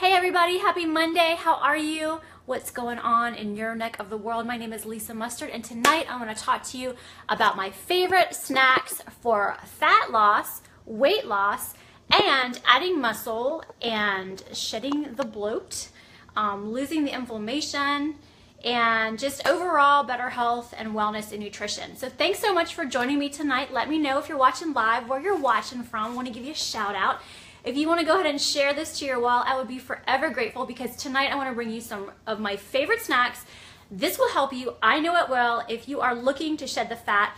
Hey everybody, happy Monday. How are you? What's going on in your neck of the world? My name is Lisa Mustard, and tonight I want to talk to you about my favorite snacks for fat loss, weight loss, and adding muscle and shedding the bloat, losing the inflammation, and just overall better health and wellness and nutrition. So thanks so much for joining me tonight. Let me know if you're watching live, where you're watching from. I want to give you a shout out. If you want to go ahead and share this to your wall, I would be forever grateful, because tonight I want to bring you some of my favorite snacks. This will help you. I know it will if you are looking to shed the fat.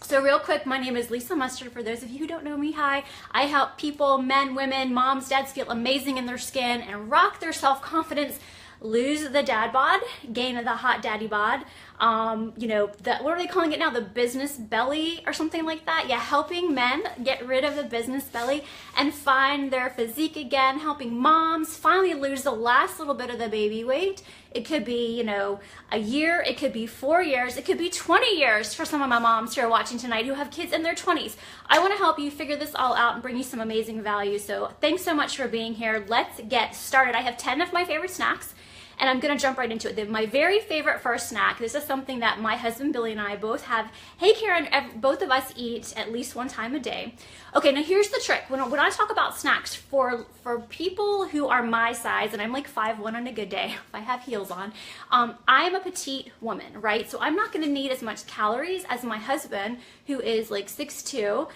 So real quick, my name is Lisa Mustard. For those of you who don't know me, hi. I help people, men, women, moms, dads feel amazing in their skin and rock their self-confidence, lose the dad bod, gain the hot daddy bod. What are they calling it now? The business belly or something like that. Yeah, helping men get rid of the business belly and find their physique again, helping moms finally lose the last little bit of the baby weight. It could be, a year, it could be 4 years, it could be 20 years for some of my moms who are watching tonight who have kids in their 20s. I want to help you figure this all out and bring you some amazing value. So thanks so much for being here. Let's get started. I have 10 of my favorite snacks, and I'm going to jump right into it. My very favorite first snack, this is something that my husband Billy and I both have. Hey Karen, both of us eat at least one time a day. Okay, now here's the trick. When I talk about snacks for people who are my size, and I'm like 5'1" on a good day, if I have heels on, I'm a petite woman, right? So I'm not going to need as much calories as my husband, who is like 6'2",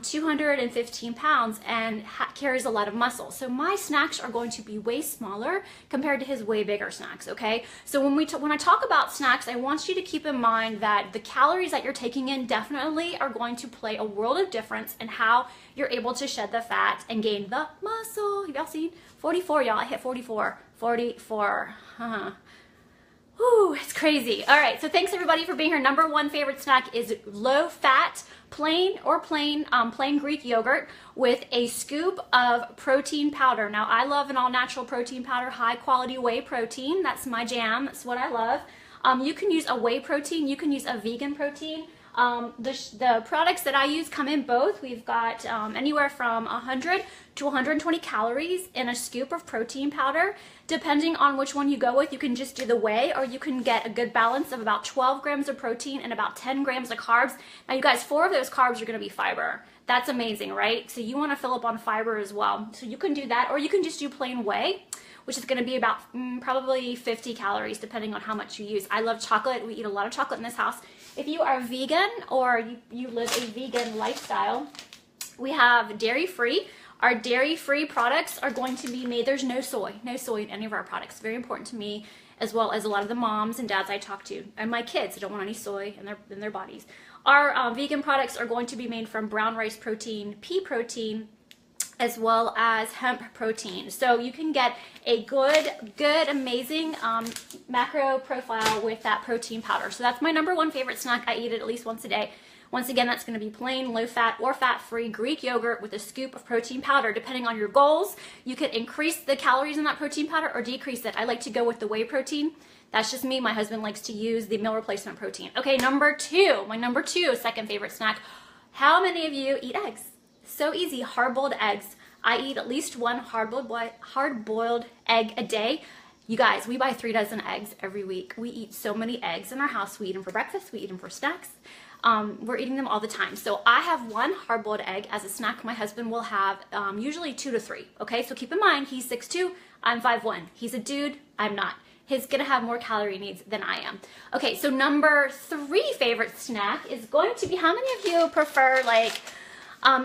215 pounds, and carries a lot of muscle. So my snacks are going to be way smaller compared to his way bigger snacks, okay? So when I talk about snacks, I want you to keep in mind that the calories that you're taking in definitely are going to play a world of difference in how you're able to shed the fat and gain the muscle. Have y'all seen? 44, y'all. I hit 44. 44. Whew, it's crazy. All right, so thanks everybody for being here. Number one favorite snack is low-fat, plain Greek yogurt with a scoop of protein powder. Now, I love an all-natural protein powder, high-quality whey protein. That's my jam. That's what I love. You can use a whey protein. You can use a vegan protein. The products that I use come in both. We've got anywhere from 100 to 120 calories in a scoop of protein powder. Depending on which one you go with, you can just do the whey, or you can get a good balance of about 12 grams of protein and about 10 grams of carbs. Now you guys, 4 of those carbs are going to be fiber. That's amazing, right? So you want to fill up on fiber as well. So you can do that, or you can just do plain whey, which is going to be about probably 50 calories depending on how much you use. I love chocolate. We eat a lot of chocolate in this house. If you are vegan or you live a vegan lifestyle, we have dairy-free. Our dairy-free products are going to be made, there's no soy in any of our products. Very important to me, as well as a lot of the moms and dads I talk to, and my kids who don't want any soy in their bodies. Our vegan products are going to be made from brown rice protein, pea protein, as well as hemp protein. So you can get a good, amazing macro profile with that protein powder. So that's my number one favorite snack. I eat it at least once a day. Once again, that's going to be plain, low-fat, or fat-free Greek yogurt with a scoop of protein powder. Depending on your goals, you could increase the calories in that protein powder or decrease it. I like to go with the whey protein. That's just me. My husband likes to use the meal replacement protein. Okay, number two, my number two second favorite snack. How many of you eat eggs? So easy, hard-boiled eggs. I eat at least one hard-boiled egg a day. You guys, we buy 3 dozen eggs every week. We eat so many eggs in our house. We eat them for breakfast. We eat them for snacks. We're eating them all the time. So I have one hard-boiled egg as a snack. My husband will have usually 2 to 3. Okay, so keep in mind, he's 6'2", I'm 5'1". He's a dude, I'm not. He's gonna have more calorie needs than I am. Okay, so number 3 favorite snack is going to be, how many of you prefer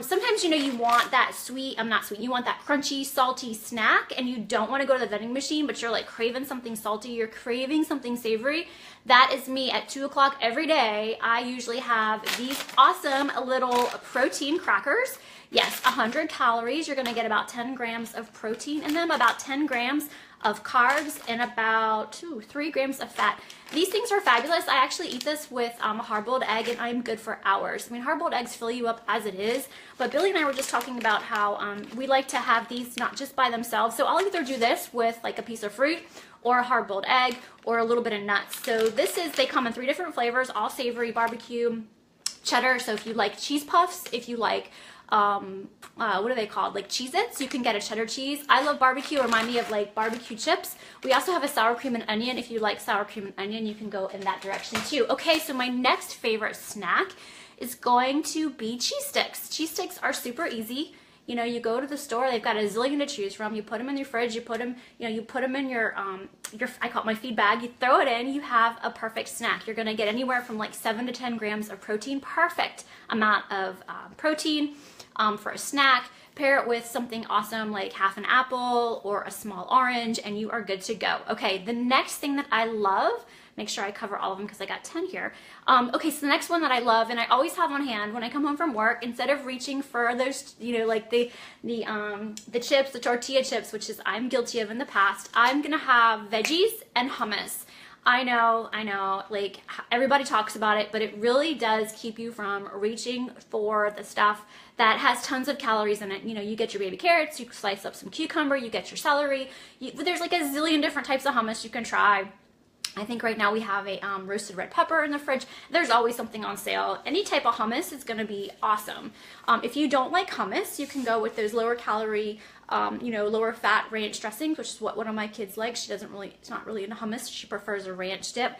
sometimes, you want that you want that crunchy, salty snack, and you don't want to go to the vending machine, but you're like craving something salty, you're craving something savory. That is me at 2 o'clock every day. I usually have these awesome little protein crackers. Yes, 100 calories. You're going to get about 10 grams of protein in them, about 10 grams of carbs, and about 3 grams of fat. These things are fabulous. I actually eat this with a hard-boiled egg, and I'm good for hours. I mean, hard-boiled eggs fill you up as it is, but Billy and I were just talking about how we like to have these not just by themselves. So I'll either do this with like a piece of fruit or a hard-boiled egg or a little bit of nuts. So they come in 3 different flavors, all savory, barbecue, cheddar. So if you like cheese puffs, if you like what are they called? Like Cheez-Its. You can get a cheddar cheese. I love barbecue. Remind me of like barbecue chips. We also have a sour cream and onion. If you like sour cream and onion, you can go in that direction too. Okay, so my next favorite snack is going to be cheese sticks. Cheese sticks are super easy. You know, you go to the store, they've got a zillion to choose from. You put them in your fridge, you put them in your I call it my feed bag. You throw it in, you have a perfect snack. You're gonna get anywhere from like 7 to 10 grams of protein. Perfect amount of protein for a snack. Pair it with something awesome like half an apple or a small orange, and you are good to go. Okay, the next thing that I love, make sure I cover all of them because I got 10 here. Okay, so the next one that I love, and I always have on hand when I come home from work, instead of reaching for those, you know, like the chips, the tortilla chips, which is I'm guilty of in the past, I'm gonna have veggies and hummus. I know, like everybody talks about it, but it really does keep you from reaching for the stuff that has tons of calories in it. You know, you get your baby carrots, you slice up some cucumber, you get your celery. There's like a zillion different types of hummus you can try. I think right now we have a roasted red pepper in the fridge. There's always something on sale. Any type of hummus is going to be awesome. If you don't like hummus, you can go with those lower calorie, you know, lower fat ranch dressings, which is what one of my kids likes. She doesn't really, it's not really into hummus. She prefers a ranch dip.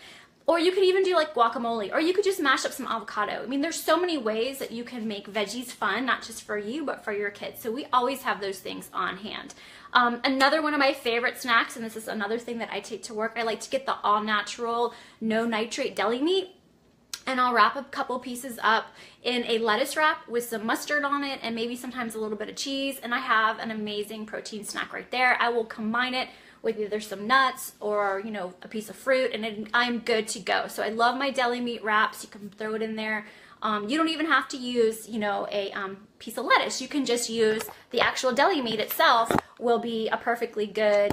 Or you could even do like guacamole, or you could just mash up some avocado. I mean, there's so many ways that you can make veggies fun, not just for you, but for your kids. So we always have those things on hand. Another one of my favorite snacks, and this is another thing that I take to work, I like to get the all natural, no nitrate deli meat. And I'll wrap a couple pieces up in a lettuce wrap with some mustard on it and maybe sometimes a little bit of cheese. And I have an amazing protein snack right there. I will combine it with either some nuts or, you know, a piece of fruit, and I'm good to go. So I love my deli meat wraps. You can throw it in there. You don't even have to use, you know, a piece of lettuce. You can just use the actual deli meat itself will be a perfectly good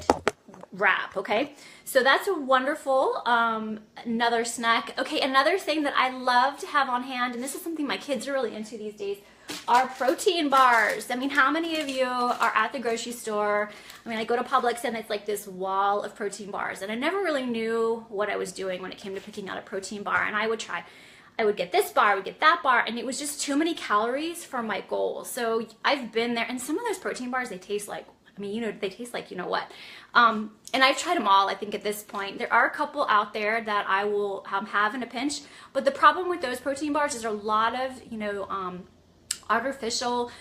wrap. Okay, so that's a wonderful another snack. Okay, another thing that I love to have on hand, and this is something my kids are really into these days, are protein bars. I mean, how many of you are at the grocery store? I mean, I go to Publix and it's like this wall of protein bars, and I never really knew what I was doing when it came to picking out a protein bar. And I would get this bar, I would get that bar, and it was just too many calories for my goal. So I've been there, and some of those protein bars, they taste like, I mean, you know, they taste like, you know what. And I've tried them all, I think, at this point. There are a couple out there that I will have in a pinch, but the problem with those protein bars is there's a lot of, you know, artificial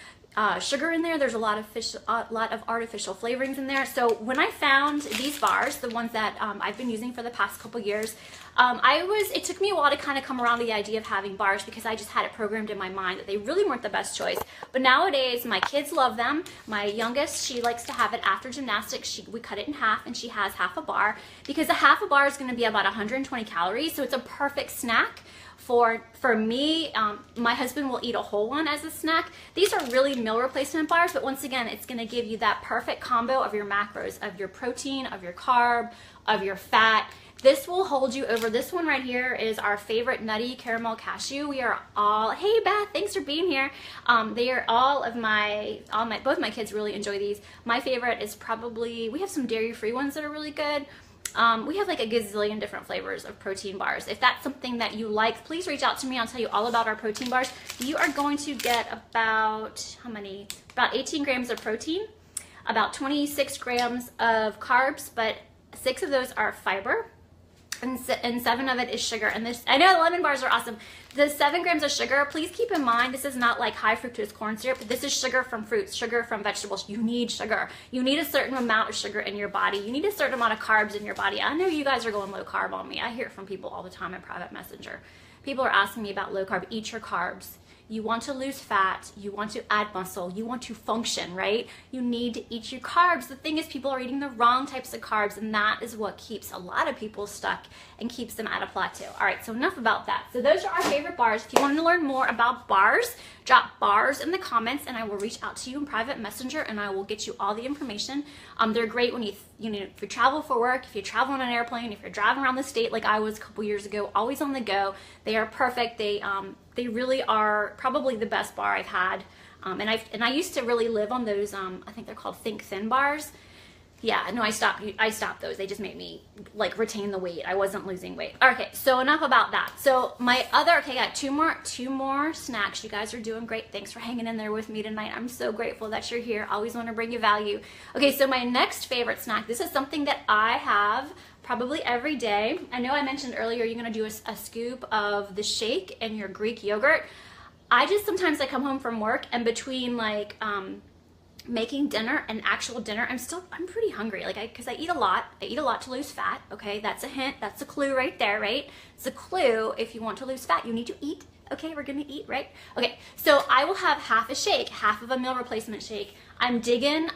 sugar in there. There's a lot of artificial flavorings in there. So when I found these bars, the ones that I've been using for the past couple years, it took me a while to kind of come around to the idea of having bars because I just had it programmed in my mind that they really weren't the best choice. But nowadays, my kids love them. My youngest, she likes to have it after gymnastics. We cut it in half and she has half a bar because a half a bar is going to be about 120 calories. So it's a perfect snack. For me, my husband will eat a whole one as a snack. These are really meal replacement bars, but once again, it's gonna give you that perfect combo of your macros, of your protein, of your carb, of your fat. This will hold you over. This one right here is our favorite nutty caramel cashew. We are all, hey Beth, thanks for being here. They are both my kids really enjoy these. My favorite is probably, we have some dairy-free ones that are really good. We have like a gazillion different flavors of protein bars. If that's something that you like, please reach out to me. I'll tell you all about our protein bars. You are going to get about, how many? About 18 grams of protein, about 26 grams of carbs, but 6 of those are fiber. And 7 of it is sugar. And this, I know lemon bars are awesome. The 7 grams of sugar, please keep in mind, this is not like high fructose corn syrup. This is sugar from fruits, sugar from vegetables. You need sugar. You need a certain amount of sugar in your body. You need a certain amount of carbs in your body. I know you guys are going low carb on me. I hear it from people all the time in private messenger. People are asking me about low carb. Eat your carbs. You want to lose fat, you want to add muscle, you want to function, right? You need to eat your carbs. The thing is, people are eating the wrong types of carbs, and that is what keeps a lot of people stuck and keeps them at a plateau. All right, so enough about that. So those are our favorite bars. If you want to learn more about bars, drop bars in the comments and I will reach out to you in private messenger and I will get you all the information. They're great when if you travel for work, if you travel on an airplane, if you're driving around the state like I was a couple years ago, always on the go. They are perfect. They really are probably the best bar I've had. And I used to really live on those, I think they're called Think Thin bars. Yeah, no, I stopped those. They just made me like retain the weight. I wasn't losing weight. Okay, so enough about that. So my other, okay, I got two more snacks. You guys are doing great. Thanks for hanging in there with me tonight. I'm so grateful that you're here. Always want to bring you value. Okay, so my next favorite snack, this is something that I have probably every day. I know I mentioned earlier you're gonna do a scoop of the shake and your Greek yogurt. Sometimes I come home from work and between like, making dinner and actual dinner, I'm pretty hungry, like because I eat a lot to lose fat. Okay, that's a hint, that's a clue right there, right? It's a clue. If you want to lose fat, you need to eat. Okay, we're gonna eat, right? Okay, so I will have half a shake, half of a meal replacement shake. I'm digging.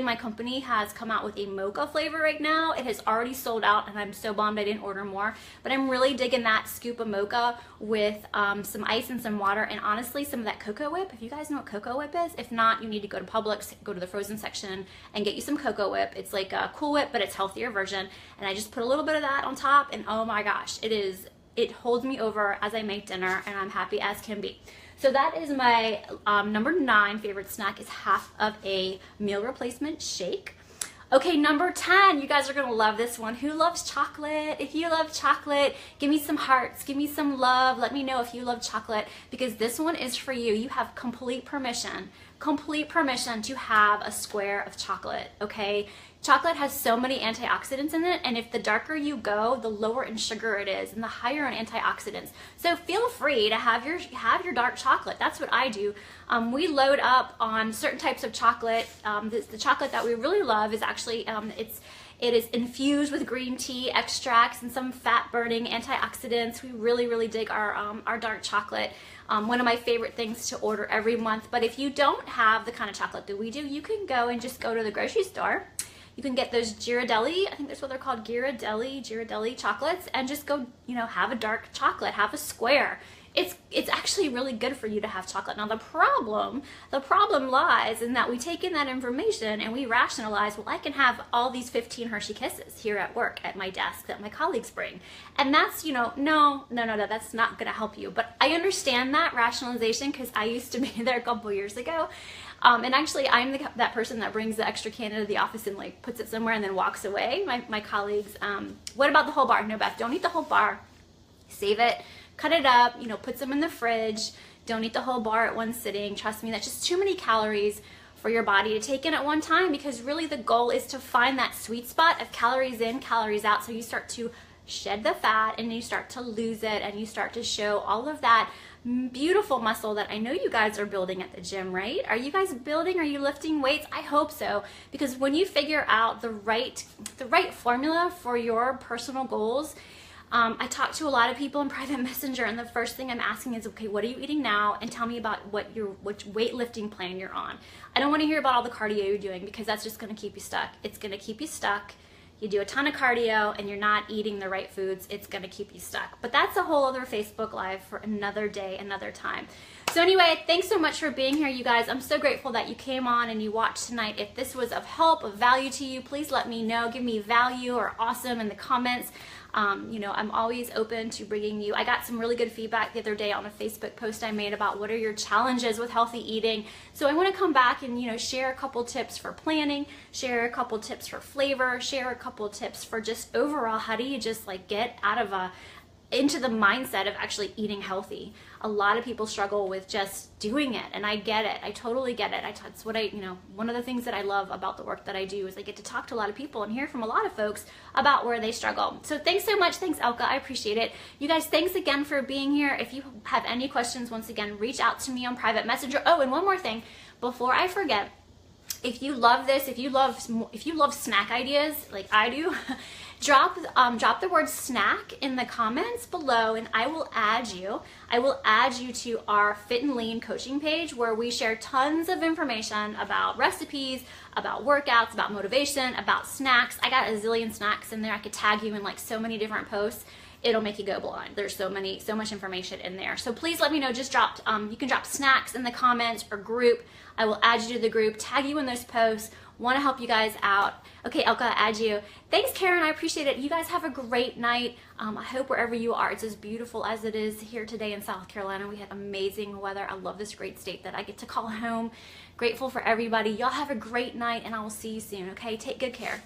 My company has come out with a mocha flavor right now. It has already sold out and I'm so bummed I didn't order more, but I'm really digging that scoop of mocha with some ice and some water and honestly some of that Cocoa Whip. If you guys know what Cocoa Whip is, if not, you need to go to Publix, go to the frozen section and get you some Cocoa Whip. It's like a Cool Whip, but it's healthier version. And I just put a little bit of that on top and oh my gosh, it holds me over as I make dinner and I'm happy as can be. So that is my number 9 favorite snack, is half of a meal replacement shake. Okay, number 10, you guys are gonna love this one. Who loves chocolate? If you love chocolate, give me some hearts, give me some love. Let me know if you love chocolate because this one is for you. You have complete permission to have a square of chocolate, okay? Chocolate has so many antioxidants in it, and if the darker you go, the lower in sugar it is, and the higher in antioxidants. So feel free to have your dark chocolate. That's what I do. We load up on certain types of chocolate. The chocolate that we really love is actually it is infused with green tea extracts and some fat-burning antioxidants. We really dig our dark chocolate. One of my favorite things to order every month. But if you don't have the kind of chocolate that we do, you can go and just go to the grocery store. You can get those Ghirardelli, I think that's what they're called, Ghirardelli chocolates, and just go, have a dark chocolate, have a square. It's actually really good for you to have chocolate. Now the problem lies in that we take in that information and we rationalize, well, I can have all these 15 Hershey Kisses here at work at my desk that my colleagues bring. And that's, no, that's not gonna help you. But I understand that rationalization because I used to be there a couple years ago. And actually I'm that person that brings the extra can into the office and like puts it somewhere and then walks away. My colleagues, what about the whole bar? No, Beth, don't eat the whole bar. Save it. Cut it up, put some in the fridge. Don't eat the whole bar at one sitting. Trust me, that's just too many calories for your body to take in at one time because really the goal is to find that sweet spot of calories in, calories out. So you start to shed the fat and you start to lose it and you start to show all of that beautiful muscle that I know you guys are building at the gym, right? Are you guys building? Are you lifting weights? I hope so, because when you figure out the right formula for your personal goals, I talk to a lot of people in private messenger and the first thing I'm asking is, okay, what are you eating now? And tell me about which weightlifting plan you're on. I don't want to hear about all the cardio you're doing because that's just going to keep you stuck. It's going to keep you stuck. You do a ton of cardio and you're not eating the right foods, it's going to keep you stuck. But that's a whole other Facebook Live for another day, another time. So anyway, thanks so much for being here, you guys. I'm so grateful that you came on and you watched tonight. If this was of help, of value to you, please let me know. Give me value or awesome in the comments. I'm always open to bringing you. I got some really good feedback the other day on a Facebook post I made about what are your challenges with healthy eating. So I want to come back and, share a couple tips for planning, share a couple tips for flavor, share a couple tips for just overall, how do you just like get out of into the mindset of actually eating healthy. A lot of people struggle with just doing it, and I get it. I totally get it. That's what one of the things that I love about the work that I do is I get to talk to a lot of people and hear from a lot of folks about where they struggle. So thanks so much. Thanks, Elka. I appreciate it. You guys, thanks again for being here. If you have any questions, once again, reach out to me on private messenger. Oh, and one more thing before I forget. If you love this, if you love snack ideas like I do, drop the word snack in the comments below and I will add you to our Fit and Lean coaching page where we share tons of information about recipes, about workouts, about motivation, about snacks. I got a zillion snacks in there. I could tag you in like so many different posts. It'll make you go blind. There's so much information in there. So please let me know. Just you can drop snacks in the comments or group. I will add you to the group, tag you in those posts. Want to help you guys out. Okay, Elka, add you. Thanks, Karen. I appreciate it. You guys have a great night. I hope wherever you are, it's as beautiful as it is here today in South Carolina. We had amazing weather. I love this great state that I get to call home. Grateful for everybody. Y'all have a great night, and I will see you soon, okay? Take good care.